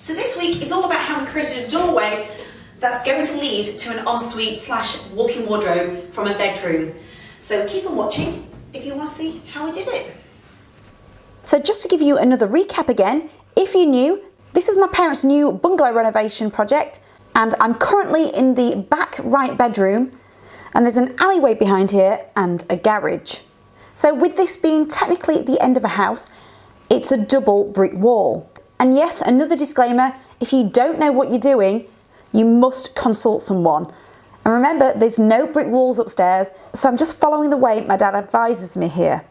So this week is all about how we created a doorway that's going to lead to an ensuite / walk-in wardrobe from a bedroom. So keep on watching if you want to see how we did it. So just to give you another recap again, if you're new, this is my parents' new bungalow renovation project, and I'm currently in the back right bedroom, and there's an alleyway behind here and a garage. So with this being technically the end of a house, it's a double brick wall. And yes, another disclaimer, if you don't know what you're doing, you must consult someone. And remember, there's no brick walls upstairs, so I'm just following the way my dad advises me here.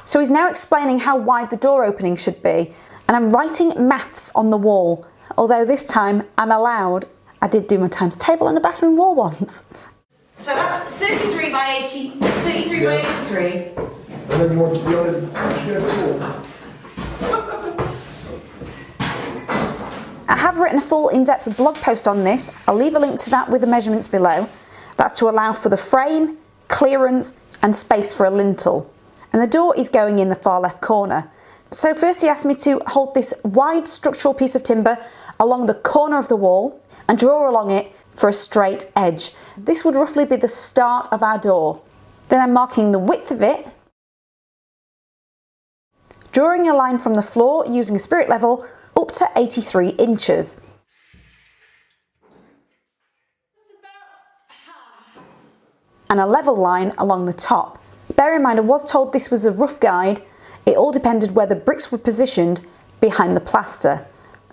So he's now explaining how wide the door opening should be, and I'm writing maths on the wall, although this time I'm allowed. I did do my times table on the bathroom wall once. So that's 33 by 80, 33 by 83. And then you want to be on it. I have written a full in-depth blog post on this. I'll leave a link to that with the measurements below. That's to allow for the frame, clearance and space for a lintel. And the door is going in the far left corner. So first he asked me to hold this wide structural piece of timber along the corner of the wall and draw along it for a straight edge. This would roughly be the start of our door. Then I'm marking the width of it, drawing a line from the floor using a spirit level up to 83 inches. And a level line along the top. Bear in mind, I was told this was a rough guide. It all depended where the bricks were positioned behind the plaster.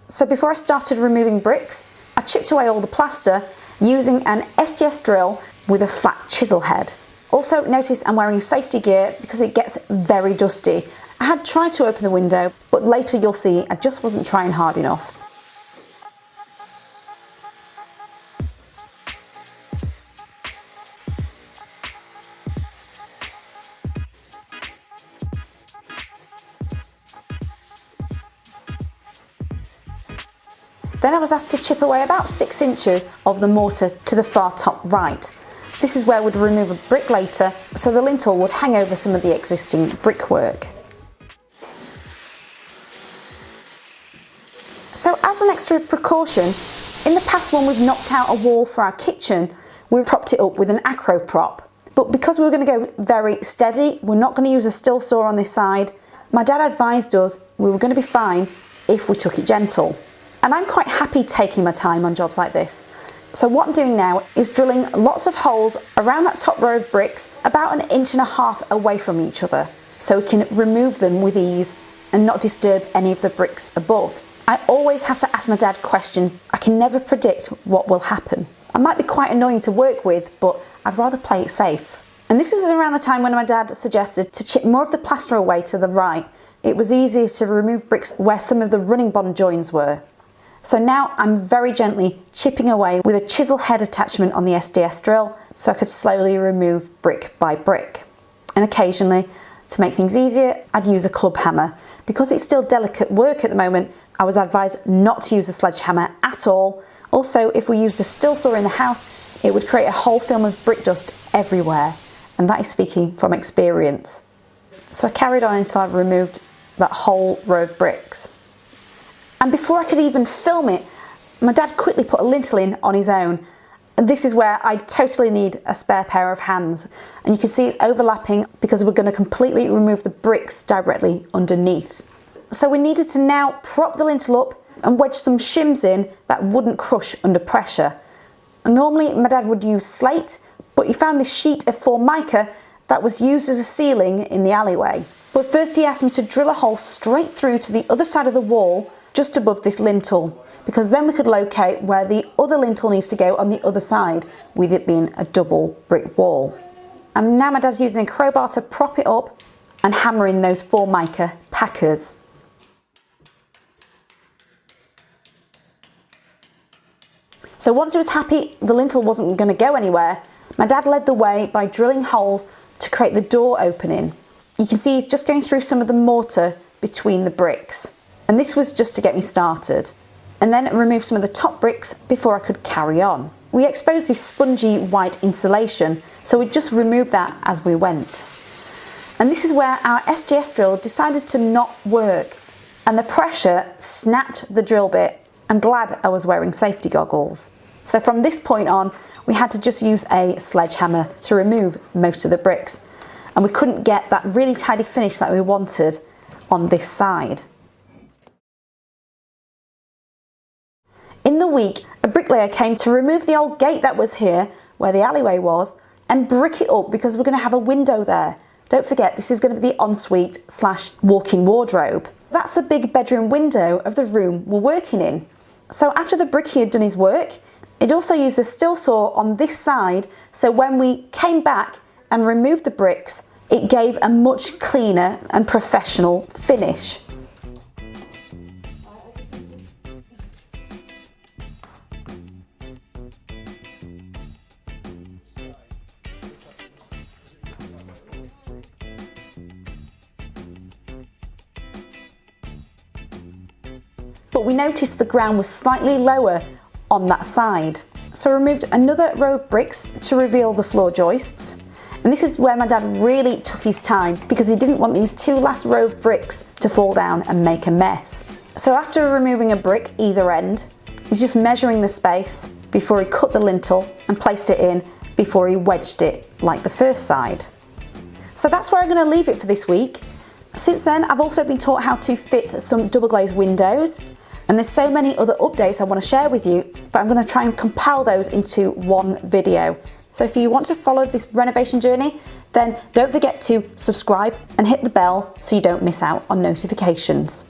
So before I started removing bricks, I chipped away all the plaster using an SDS drill with a flat chisel head. Also notice I'm wearing safety gear because it gets very dusty. I had tried to open the window, but later you'll see I just wasn't trying hard enough. Then I was asked to chip away about 6 inches of the mortar to the far top right. This is where we'd remove a brick later, so the lintel would hang over some of the existing brickwork. So as an extra precaution, in the past when we've knocked out a wall for our kitchen, we propped it up with an acrow prop. But because we were going to go very steady, we're not going to use a still saw on this side. My dad advised us we were going to be fine if we took it gentle. And I'm quite happy taking my time on jobs like this. So what I'm doing now is drilling lots of holes around that top row of bricks about 1.5 inches away from each other, so we can remove them with ease and not disturb any of the bricks above. I always have to ask my dad questions. I can never predict what will happen. I might be quite annoying to work with, but I'd rather play it safe. And this is around the time when my dad suggested to chip more of the plaster away to the right. It was easier to remove bricks where some of the running bond joins were. So now I'm very gently chipping away with a chisel head attachment on the SDS drill so I could slowly remove brick by brick. And occasionally, to make things easier, I'd use a club hammer. Because it's still delicate work at the moment, I was advised not to use a sledgehammer at all. Also, if we used a still saw in the house, it would create a whole film of brick dust everywhere. And that is speaking from experience. So I carried on until I removed that whole row of bricks. And before I could even film it, my dad quickly put a lintel in on his own. And this is where I totally need a spare pair of hands. And you can see it's overlapping because we're going to completely remove the bricks directly underneath. So we needed to now prop the lintel up and wedge some shims in that wouldn't crush under pressure. And normally my dad would use slate, but he found this sheet of Formica that was used as a ceiling in the alleyway. But first he asked me to drill a hole straight through to the other side of the wall just above this lintel, because then we could locate where the other lintel needs to go on the other side, with it being a double brick wall. And now my dad's using a crowbar to prop it up and hammer in those Formica packers. So once he was happy the lintel wasn't going to go anywhere, my dad led the way by drilling holes to create the door opening. You can see he's just going through some of the mortar between the bricks. And this was just to get me started. And then remove some of the top bricks before I could carry on. We exposed this spongy white insulation, so we just removed that as we went. And this is where our SDS drill decided to not work, and the pressure snapped the drill bit. I'm glad I was wearing safety goggles. So from this point on, we had to just use a sledgehammer to remove most of the bricks, and we couldn't get that really tidy finish that we wanted on this side. In the week, a bricklayer came to remove the old gate that was here, where the alleyway was, and brick it up because we're going to have a window there. Don't forget, this is going to be the ensuite / walk-in wardrobe. That's the big bedroom window of the room we're working in. So after the brickie had done his work, it also used a still saw on this side, so when we came back and removed the bricks, it gave a much cleaner and professional finish. But we noticed the ground was slightly lower on that side. So I removed another row of bricks to reveal the floor joists. And this is where my dad really took his time because he didn't want these two last row of bricks to fall down and make a mess. So after removing a brick either end, he's just measuring the space before he cut the lintel and placed it in before he wedged it like the first side. So that's where I'm going to leave it for this week. Since then, I've also been taught how to fit some double glazed windows, and there's so many other updates I want to share with you, but I'm going to try and compile those into one video. So if you want to follow this renovation journey, then don't forget to subscribe and hit the bell so you don't miss out on notifications.